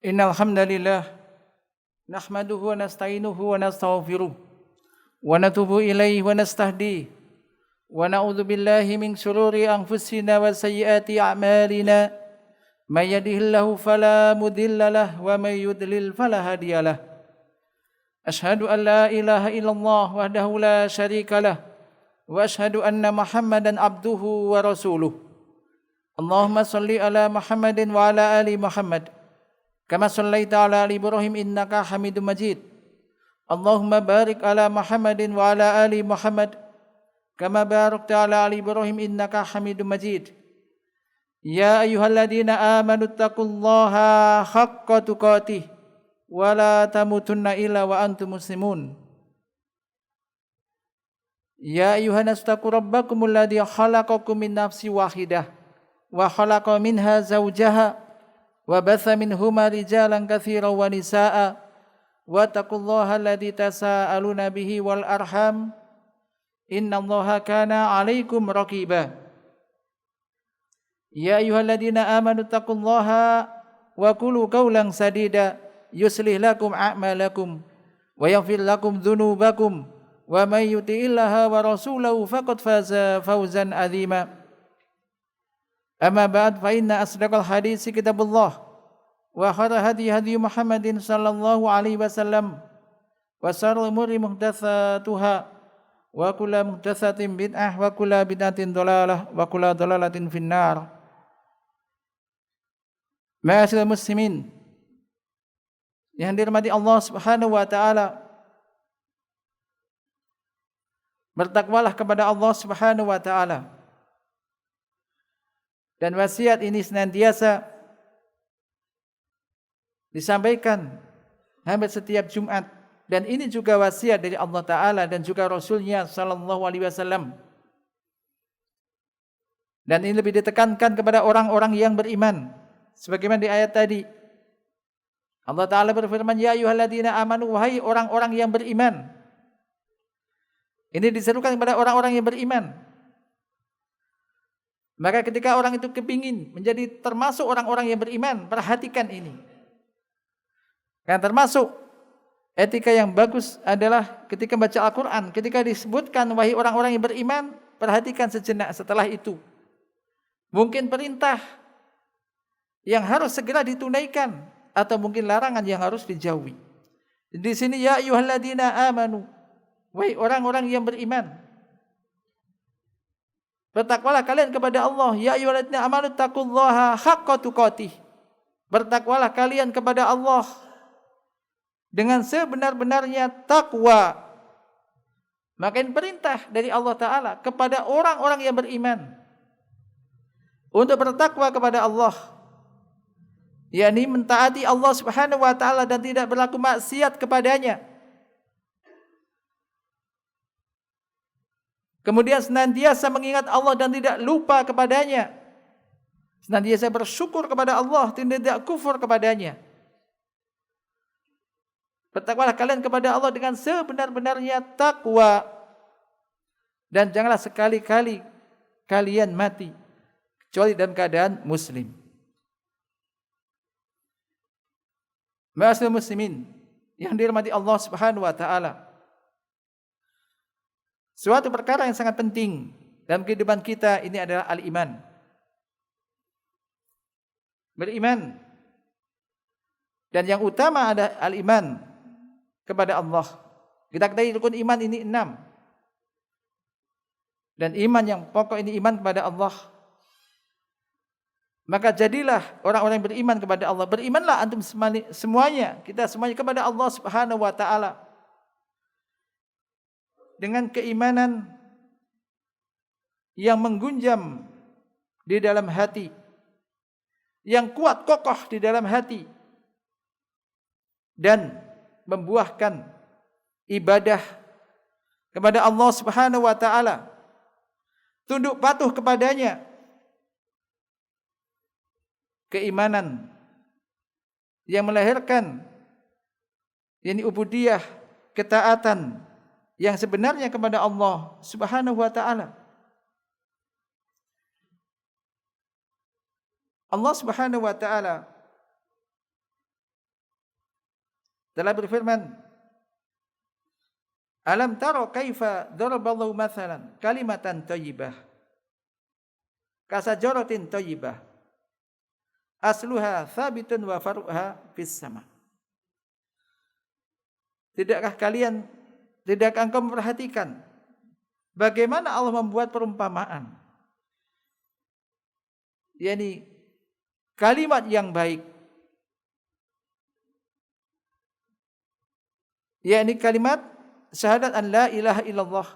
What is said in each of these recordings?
Innal hamdalillah nahmaduhu wa nasta'inuhu wa nastaghfiruh wa natubu ilaihi wa nastahdihi wa na'udzu billahi min shururi anfusina wa sayyiati a'malina may yahdihillahu fala mudilla lahu wa may yudlil fala hadiyalah. Ashhadu an la ilaha illallah wahdahu la syarika lah wa ashhadu anna Muhammadan abduhu wa rasuluh. Allahumma shalli ala Muhammadin wa ala ali Muhammad kama shallaita ala ali Ibrahim innaka Hamidum Majid. Allahumma barik ala Muhammadin wa ala ali Muhammad kama barakta ala ali Ibrahim innaka Hamidum Majid. Ya ayyuhalladzina amanu taqullaha haqqa tuqatih wa la tamutunna illa wa antum muslimun. Ya ayyuhan nas taqu rabbakumul ladzi khalaqakum min nafsin wahidah wa khalaqa minha zawjaha wa batha minhuma rijalan katsiran wa nisaa wa taqullaha alladzi tasaaluna bihi wal arham innallaha kana 'alaikum raqiba. Ya ayyuhalladzina amanu taqullaha wa qulu qawlan sadida yuslih lakum a'malakum wa yaghfir lakum dhunubakum wa may yuti'illaha wa rasulahu faqad faza fawzan 'azima. Amma ba'd fa inna asdaqal hadits kitabullah wa khairal hadi Muhammadin sallallahu alaihi wasallam wa syarrul umuri muhdatsatuha wa kullu muhdatsatin bid'ah wa kullu bid'atin dhalalah wa kullu dhalalatin finnar. Ma'asyiral muslimin yang dirahmati Allah Subhanahu wa taala, bertakwalah kepada Allah Subhanahu wa taala. Dan wasiat ini senantiasa disampaikan hampir setiap Jumat, dan ini juga wasiat dari Allah Ta'ala dan juga Rasulnya Sallallahu Alaihi Wasallam. Dan ini lebih ditekankan kepada orang-orang yang beriman, sebagaimana di ayat tadi Allah Ta'ala berfirman, ya ayyuhalladzina amanu, wahai orang-orang yang beriman. Ini diserukan kepada orang-orang yang beriman. Maka ketika orang itu kepingin menjadi termasuk orang-orang yang beriman, perhatikan ini. Karena termasuk etika yang bagus adalah ketika baca Al-Quran, ketika disebutkan wahai orang-orang yang beriman, perhatikan sejenak setelah itu. Mungkin perintah yang harus segera ditunaikan atau mungkin larangan yang harus dijauhi. Di sini ya ayyuhalladzina amanu, wahai orang-orang yang beriman, bertakwalah kalian kepada Allah. Ya ayyuhalladzina amanu taqullaha haqqa tuqatih. Bertakwalah kalian kepada Allah dengan sebenar-benarnya takwa. Maka ini perintah dari Allah Ta'ala kepada orang-orang yang beriman untuk bertakwa kepada Allah, yakni mentaati Allah Subhanahu wa Ta'ala dan tidak berlaku maksiat kepadanya. Kemudian senantiasa mengingat Allah dan tidak lupa kepadanya. Senantiasa bersyukur kepada Allah, tidak kufur kepadanya. Bertakwalah kalian kepada Allah dengan sebenar-benarnya takwa. Dan janganlah sekali-kali kalian mati kecuali dalam keadaan muslim. Ma'asyiral muslimin yang dirahmati Allah Subhanahu wa Ta'ala, suatu perkara yang sangat penting dalam kehidupan kita ini adalah al-iman. Beriman. Dan yang utama ada al-iman kepada Allah. Kita ketahui rukun iman ini 6. Dan iman yang pokok ini iman kepada Allah. Maka jadilah orang-orang yang beriman kepada Allah. Berimanlah antum semuanya, kita semuanya kepada Allah Subhanahu wa Ta'ala. Dengan keimanan yang menggunjam di dalam hati, yang kuat kokoh di dalam hati, dan membuahkan ibadah kepada Allah Subhanahu wa Ta'ala, tunduk patuh kepadanya. Keimanan yang melahirkan yakni ubudiyah, ketaatan yang sebenarnya kepada Allah Subhanahu wa Ta'ala. Allah Subhanahu wa Ta'ala telah berfirman, Alam taro kaifa daraballahu mathalan kalimatan thayyibah kasajaratin thayyibah asluha thabitun wa faruha fis sama. Tidakkah engkau memperhatikan bagaimana Allah membuat perumpamaan, yakni kalimat yang baik, yakni kalimat syahadat an la ilaha illallah,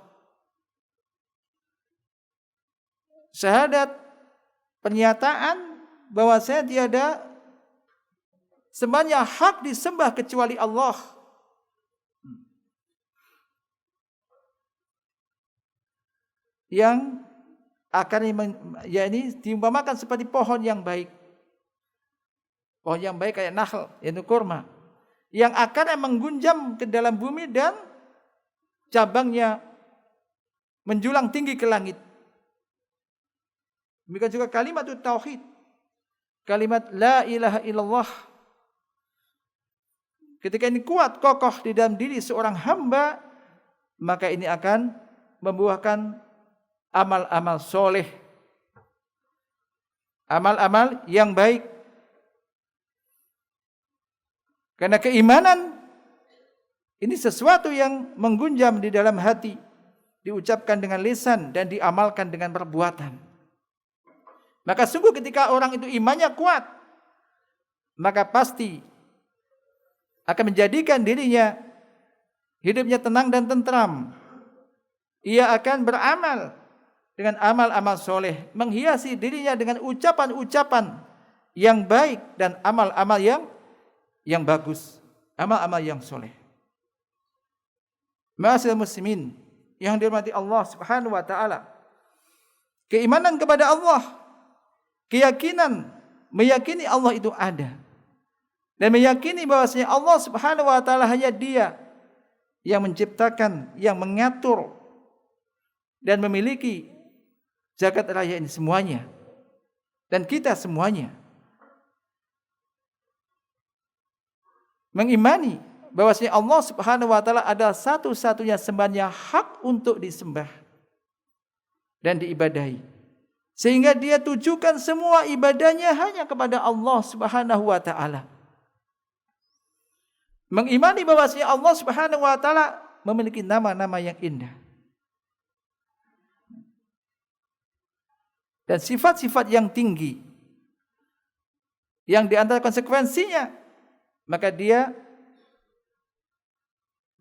syahadat pernyataan bahwasanya tiada sembahan hak disembah kecuali Allah, yang akan yakni diumpamakan seperti pohon yang baik. Pohon yang baik kayak nahl, yaitu kurma, yang akan menggunjam ke dalam bumi dan cabangnya menjulang tinggi ke langit. Demikian juga kalimat tauhid, kalimat la ilaha illallah. Ketika ini kuat kokoh di dalam diri seorang hamba, maka ini akan membuahkan amal-amal soleh, amal-amal yang baik. Karena keimanan ini sesuatu yang menggunjam di dalam hati, diucapkan dengan lisan dan diamalkan dengan perbuatan. Maka sungguh ketika orang itu imannya kuat, maka pasti akan menjadikan dirinya hidupnya tenang dan tentram. Ia akan beramal dengan amal-amal soleh, menghiasi dirinya dengan ucapan-ucapan yang baik dan amal-amal yang bagus, amal-amal yang soleh. Ma'asyiral muslimin yang dirahmati Allah Subhanahu wa taala, keimanan kepada Allah, keyakinan meyakini Allah itu ada, dan meyakini bahwasanya Allah Subhanahu wa taala hanya Dia yang menciptakan, yang mengatur dan memiliki jagat raya ini semuanya, dan kita semuanya mengimani bahwasanya Allah Subhanahu wa taala adalah satu-satunya sembahan yang hak untuk disembah dan diibadahi, sehingga Dia tujukan semua ibadahnya hanya kepada Allah Subhanahu wa taala. Mengimani bahwasanya Allah Subhanahu wa taala memiliki nama-nama yang indah dan sifat-sifat yang tinggi, yang di antara konsekuensinya maka Dia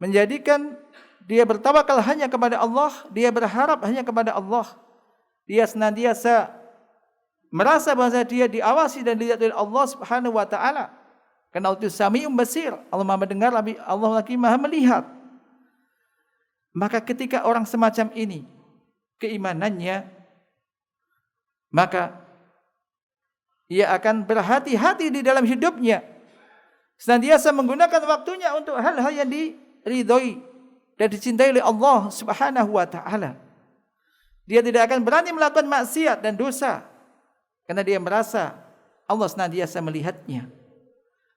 menjadikan dia bertawakal hanya kepada Allah, dia berharap hanya kepada Allah. Dia senantiasa merasa bahwa dia diawasi dan dilihat oleh Allah Subhanahu wa taala. Karena Allah itu Sami'un Basir, Allah Maha mendengar, Allah lagi Maha melihat. Maka ketika orang semacam ini keimanannya, maka ia akan berhati-hati di dalam hidupnya, senantiasa menggunakan waktunya untuk hal-hal yang diridhoi dan dicintai oleh Allah Subhanahu wa taala. Dia tidak akan berani melakukan maksiat dan dosa karena dia merasa Allah senantiasa melihatnya,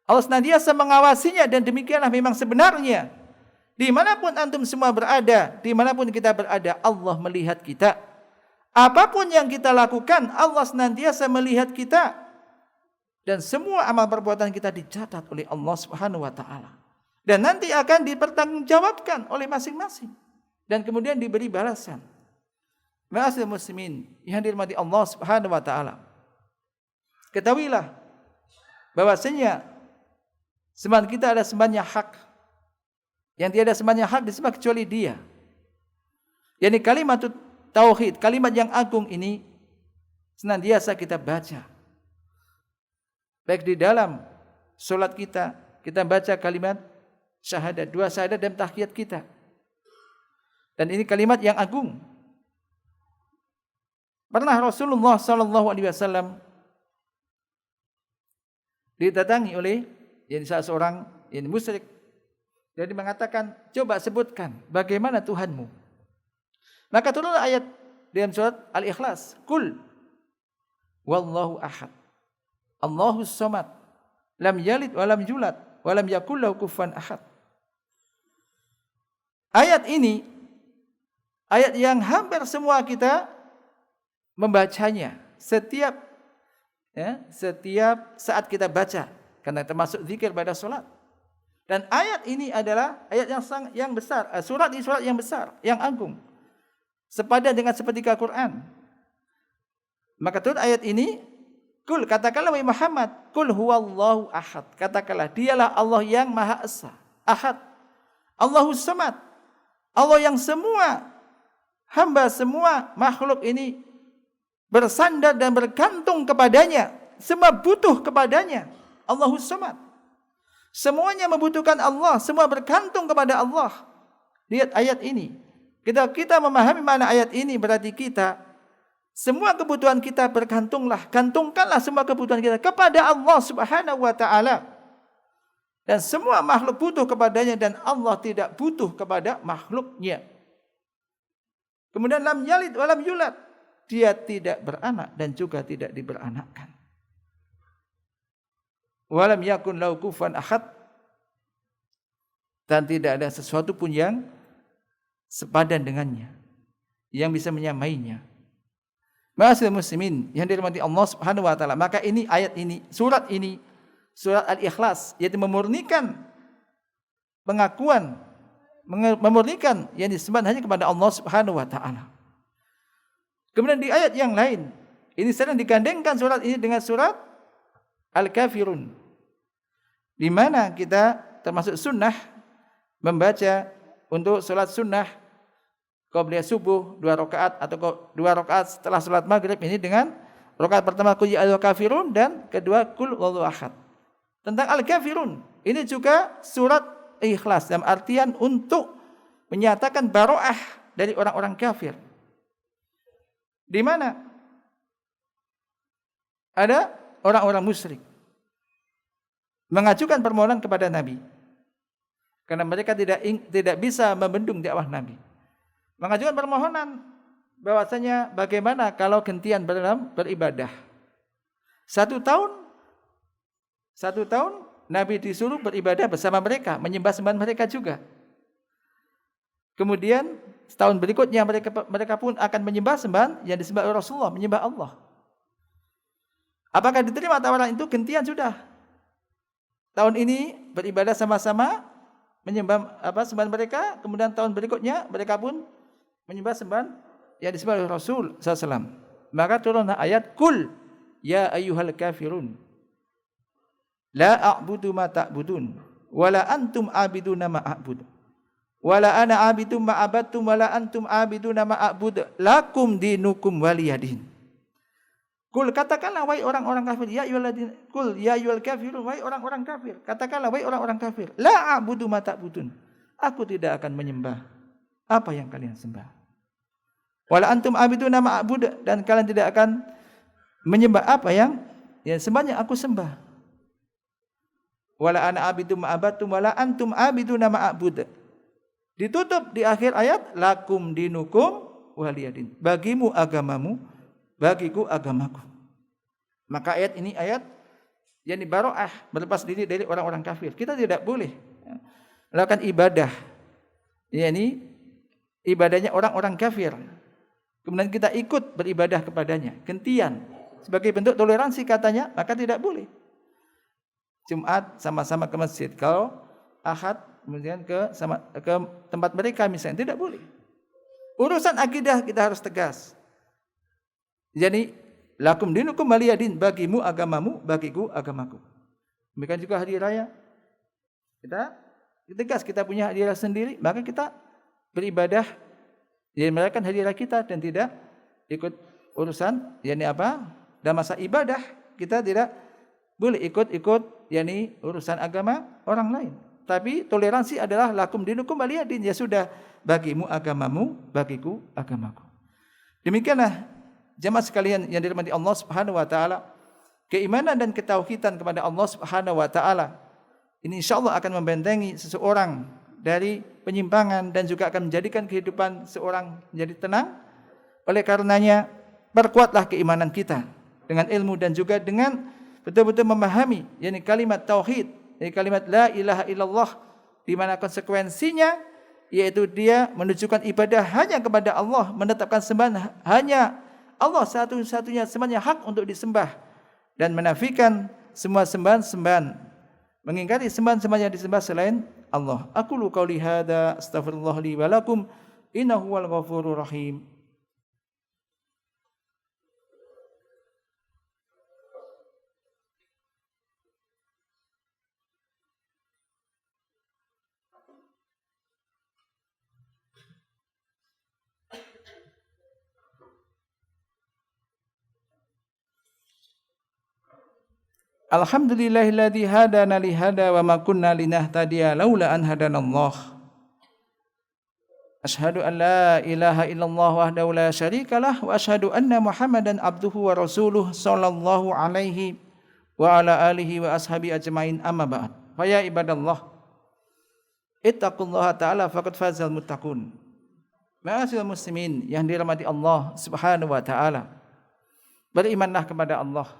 Allah senantiasa mengawasinya, dan demikianlah memang sebenarnya dimanapun antum semua berada, dimanapun kita berada, Allah melihat kita. Apapun yang kita lakukan, Allah senantiasa melihat kita, dan semua amal perbuatan kita dicatat oleh Allah Subhanahu wa taala, dan nanti akan dipertanggungjawabkan oleh masing-masing dan kemudian diberi balasan. Ma'asyiral muslimin yang dirahmati Allah Subhanahu wa taala, ketahuilah bahwasanya sembahan kita adalah sembahan yang hak, yang tiada sembahan yang hak disembah kecuali Dia. Yani kalimat tauhid, kalimat yang agung ini senantiasa kita baca. Baik di dalam salat kita baca kalimat syahadat, dua syahadat dan tahiyat kita. Dan ini kalimat yang agung. Pernah Rasulullah sallallahu alaihi wasallam didatangi oleh salah seorang musyrik. Jadi mengatakan, coba sebutkan bagaimana Tuhanmu. Maka turunlah ayat dalam surat Al-Ikhlas, Qul wallahu ahad, Allahus samad, lam yalid wa lam yulad wa lam yakul lahu kufuwan ahad. Ayat ini ayat yang hampir semua kita membacanya setiap saat kita baca, karena termasuk zikir pada salat. Dan ayat ini adalah ayat yang besar, surat yang besar, yang agung, sepadan dengan seperti Al-Quran. Maka turun ayat ini, kul, katakanlah wahai Muhammad, kul huwallahu ahad, katakanlah dialah Allah yang Maha Esa, Ahad, Allahus Samad, Allah yang semua hamba, semua makhluk ini bersandar dan bergantung kepadanya, semua butuh kepadanya. Allahus Samad, semuanya membutuhkan Allah, semua bergantung kepada Allah. Lihat ayat ini. Kita memahami mana ayat ini, berarti kita semua kebutuhan kita gantungkanlah semua kebutuhan kita kepada Allah Subhanahu wa taala. Dan semua makhluk butuh kepadanya dan Allah tidak butuh kepada makhluknya. Kemudian lam yalid wa lam yulad, dia tidak beranak dan juga tidak diberanakkan. Wa lam yakun lahu kufuwan ahad, dan tidak ada sesuatu pun yang sepadan dengannya, yang bisa menyamainya. Ma'asyiral muslimin yang dirahmati Allah Subhanahu wa taala, maka ini ayat ini, surat ini, surat Al-Ikhlas, yaitu memurnikan pengakuan, memurnikan yang disembah hanya kepada Allah Subhanahu wa taala. Kemudian di ayat yang lain, ini sedang digandengkan surat ini dengan surat Al-Kafirun, di mana kita termasuk sunnah membaca untuk salat sunnah qabliyah subuh 2 rakaat atau 2 rakaat setelah salat maghrib ini dengan rakaat pertama qul ya ayyuhal kafirun dan kedua qul huwallahu ahad. Tentang Al-Kafirun, ini juga surat Ikhlas dalam artian untuk menyatakan baroah dari orang-orang kafir. Di mana ada orang-orang musyrik mengajukan permohonan kepada Nabi karena mereka tidak bisa membendung dakwah Nabi. Mengajukan permohonan bahwasanya bagaimana kalau gantian beribadah. Satu tahun Nabi disuruh beribadah bersama mereka, menyembah sembahan mereka juga. Kemudian setahun berikutnya mereka pun akan menyembah sembahan yang disembah oleh Rasulullah, menyembah Allah. Apakah diterima tawaran itu? Gantian sudah. Tahun ini beribadah sama-sama, menyembah sembahan mereka, kemudian tahun berikutnya mereka pun menyembah sembahan yang disembah oleh Rasul SAW. Maka turunlah ayat kul ya ayyuhal kafirun la a'budu ma ta'budun wala antum a'biduna ma a'bud wala ana a'bidu ma abattum wala antum a'biduna ma a'bud lakum dinukum waliyadin. Kul, katakanlah wahai orang-orang kafir, ya ayyuhalladzina kul ya ayyuhal kafirun, wahai orang-orang kafir, katakanlah wahai orang-orang kafir, la a'budu ma ta'budun, aku tidak akan menyembah apa yang kalian sembah. Wala antum a'biduna ma a'bud, dan kalian tidak akan menyembah apa yang sembahnya aku sembah. Wala ana abidu ma abattum wala antum abiduna ma a'bud. Ditutup di akhir ayat lakum dinukum waliyadin. Bagimu agamamu, bagiku agamaku. Maka ayat ini ayat yang baroah, berlepas diri dari orang-orang kafir. Kita tidak boleh melakukan ibadah, yakni ibadahnya orang-orang kafir. Kemudian kita ikut beribadah kepadanya, gantian sebagai bentuk toleransi katanya, maka tidak boleh. Jumat sama-sama ke masjid, kalau Ahad kemudian ke tempat mereka misalnya, tidak boleh. Urusan akidah kita harus tegas. Jadi lakum dinukum waliyadin, bagimu agamamu, bagiku agamaku. Demikian juga hari raya. Kita tegas, kita punya hari raya sendiri, maka kita beribadah yang merayakan hari raya kita dan tidak ikut urusan dalam masa ibadah kita tidak boleh ikut yakni urusan agama orang lain. Tapi toleransi adalah lakum dinukum waliyadin, ya sudah, bagimu agamamu, bagiku agamaku. Demikianlah jemaah sekalian yang dirahmati Allah Subhanahu wa taala, keimanan dan ketauhidan kepada Allah Subhanahu wa taala ini insyaallah akan membentengi seseorang dari penyimpangan dan juga akan menjadikan kehidupan seorang menjadi tenang. Oleh karenanya, perkuatlah keimanan kita dengan ilmu dan juga dengan betul-betul memahami yakni kalimat tauhid kalimat la ilaha illallah, di mana konsekuensinya yaitu dia menunjukkan ibadah hanya kepada Allah, menetapkan sembahan hanya Allah satu-satunya sembahan yang hak untuk disembah, dan menafikan semua sembahan-sembahan, mengingkari sembahan-sembahan yang disembah selain Allah. Aqulu qauli hadza astaghfirullah li wa lakum innahu wal ghafurur rahim. Alhamdulillahilladzi hadana li hada wa ma kunna linahtadiya laula an hadanallah. Asyhadu an la ilaha illallah wahdahu la syarikalah wa asyhadu anna Muhammadan abduhu wa rasuluh sallallahu alaihi wa ala alihi wa ashabi ajmain, amma ba'd. Fa ya ibadallah, ittaqullaha ta'ala faqad fazal muttaqun. Ma'asyiral muslimin yang dirahmati Allah Subhanahu wa taala. Berimanlah kepada Allah,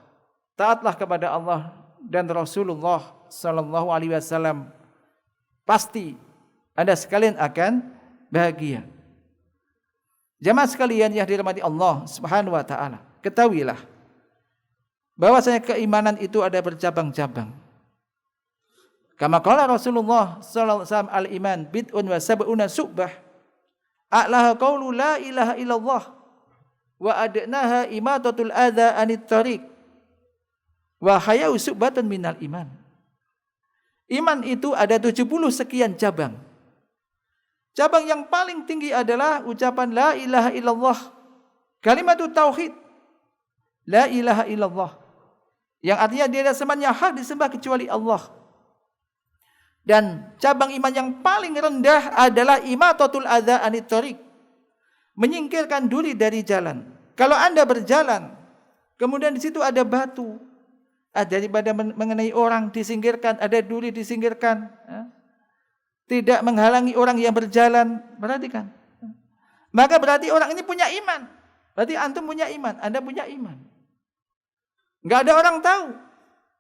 taatlah kepada Allah dan Rasulullah sallallahu alaihi wasallam. Pasti Anda sekalian akan bahagia. Jamaah sekalian yang dirahmati Allah Subhanahu wa taala, ketahuilah bahwasanya keimanan itu ada bercabang-cabang. Kama qala Rasulullah sallallahu alaihi wasallam, al-iman bid'un wa sab'una syu'bah. A'laha qaulu la ilaha illallah wa adnaha imatatul adza anit tariq wa hayau subbatun minal iman. Iman itu ada 70 sekian cabang. Cabang yang paling tinggi adalah ucapan la ilaha illallah, kalimat tauhid, la ilaha illallah, yang artinya tiada sembahan yang hak disembah kecuali Allah. Dan cabang iman yang paling rendah adalah imatatul adza anit tariq, menyingkirkan duri dari jalan. Kalau Anda berjalan, kemudian di situ ada batu, daripada mengenai orang disingkirkan, ada duri disingkirkan, tidak menghalangi orang yang berjalan, perhatikan. Maka berarti orang ini punya iman. Berarti antum punya iman, Anda punya iman. Enggak ada orang tahu.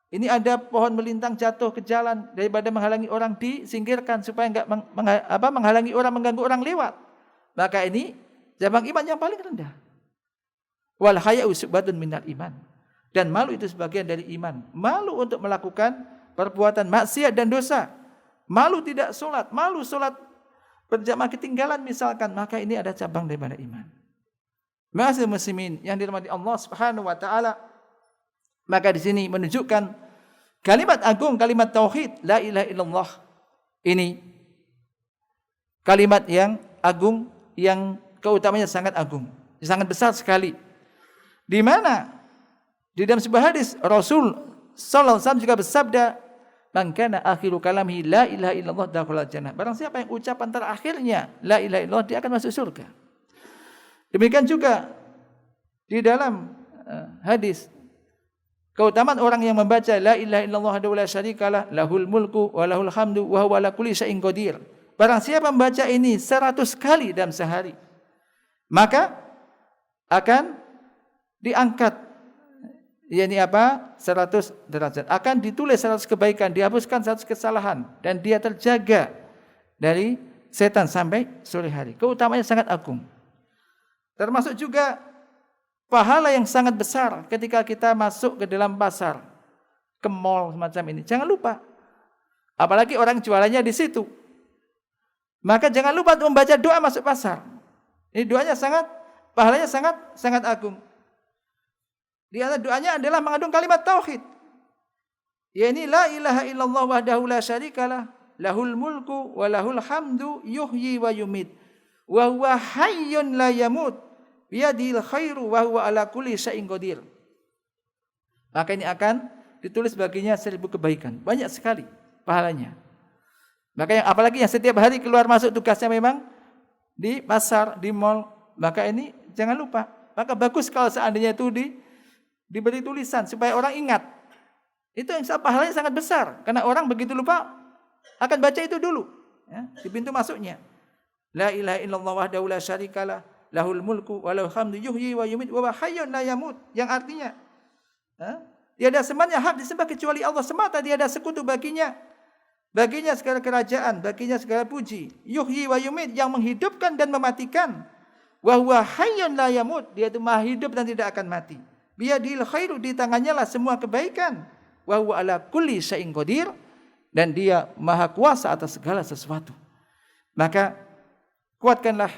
Ini ada pohon melintang jatuh ke jalan, daripada menghalangi orang disingkirkan supaya enggak menghalangi orang, mengganggu orang lewat. Maka ini cabang iman yang paling rendah. Wal haya'u subbatun minal iman. Dan malu itu sebagian dari iman. Malu untuk melakukan perbuatan maksiat dan dosa. Malu tidak sholat. Malu sholat berjamaah ketinggalan misalkan. Maka ini ada cabang daripada iman. Ma'asyiral muslimin yang dirahmati Allah Subhanahu wa taala. Maka di sini menunjukkan kalimat agung, kalimat tauhid, la ilaha illallah. Ini kalimat yang agung, yang keutamanya sangat agung, sangat besar sekali. Di mana di dalam sebuah hadis Rasul sallallahu alaihi wasallam juga bersabda, "Man kana akhiru kalamihi la ilaha illallah dakhala jannah." Barang siapa yang ucapan terakhirnya la ilaha illallah, dia akan masuk surga. Demikian juga di dalam hadis keutamaan orang yang membaca la ilaha illallah wahdahu la syarikalah lahul mulku wa lahul hamdu wa huwa ala kulli syai'in qadir. Barang siapa membaca ini 100 kali dalam sehari, maka akan diangkat 100 derajat, akan ditulis 100 kebaikan, dihapuskan 100 kesalahan, dan dia terjaga dari setan sampai sore hari. Keutamanya sangat agung. Termasuk juga pahala yang sangat besar ketika kita masuk ke dalam pasar, ke mall semacam ini. Jangan lupa, apalagi orang jualannya di situ. Maka jangan lupa untuk membaca doa masuk pasar. Ini doanya pahalanya sangat agung. Di antara doanya adalah mengandung kalimat tauhid. Yakni la ilaha illallah wahdahu la syarikalah lahul mulku wa lahul hamdu yuhyi wa yumit wa huwa hayyun la yamut biyadil khairu wa huwa ala kulli syai'in qadir. Maka ini akan ditulis baginya 1000 kebaikan. Banyak sekali pahalanya. Maka apalagi yang setiap hari keluar masuk tugasnya memang di pasar, di mall, maka ini jangan lupa. Maka bagus kalau seandainya itu diberi tulisan supaya orang ingat. Itu yang pahalanya sangat besar, karena orang begitu lupa akan baca itu dulu, ya, di pintu masuknya. La ilaha illallah wahdahu la syarikalah lahul mulku wa lahul hamdu yuhyi wa yumit wa huwa hayyun la yamut, yang artinya tiada sembahan yang hak disembah kecuali Allah semata, tiada sekutu baginya, Baginya segala kerajaan, baginya segala puji. Yuhyi wa yumit, yang menghidupkan dan mematikan. Wa huwa hayyun la yamut, dia itu maha hidup dan tidak akan mati. Biyadil khairu, di tangannya lah semua kebaikan. Wa huwa ala kulli syai'in qadir, dan dia maha kuasa atas segala sesuatu. Maka kuatkanlah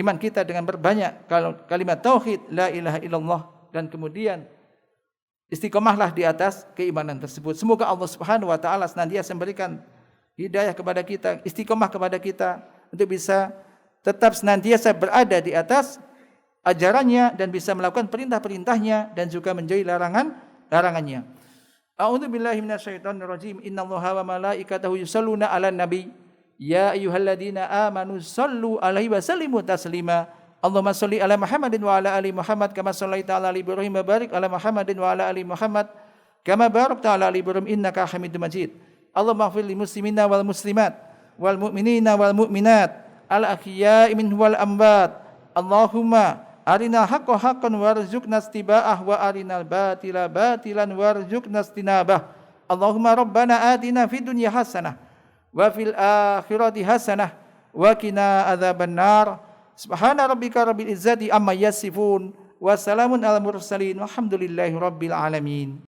iman kita dengan berbanyak kalimat tauhid la ilaha illallah, dan kemudian istiqomahlah di atas keimanan tersebut. Semoga Allah Subhanahu wa taala senantiasa memberikan hidayah kepada kita, istiqomah kepada kita untuk bisa tetap senantiasa berada di atas ajarannya dan bisa melakukan perintah-perintahnya dan juga menjauhi larangannya. A'udzu billahi minasyaitonir rajim. Innallaha wa malaikatahu yusholluna 'alan nabi. Ya ayyuhalladzina amanu shallu 'alaihi wa sallimu taslima. Allahumma shalli ala Muhammadin wa ala ali Muhammad kama shallaita ala ali Ibrahim wa barik ala Muhammadin wa ala ali Muhammad kama barakta ala ali Ibrahim innaka Hamidum Majid. Allahumma ighfir lil muslimina wal muslimat wal mu'minina wal mu'minat al ahya'i minhum wal amwat. Allahumma arinal haqqa haqqan warzuqna ittiba'ah wa arinal batila batilan warzuqna ijtinabah. Allahumma rabbana atina fid dunya hasanah wa fil akhirati hasanah wa qina adzabannar. Subhana rabbika rabbil izzati amma yasifun wa salamun alal mursalin walhamdulillahi rabbil alamin.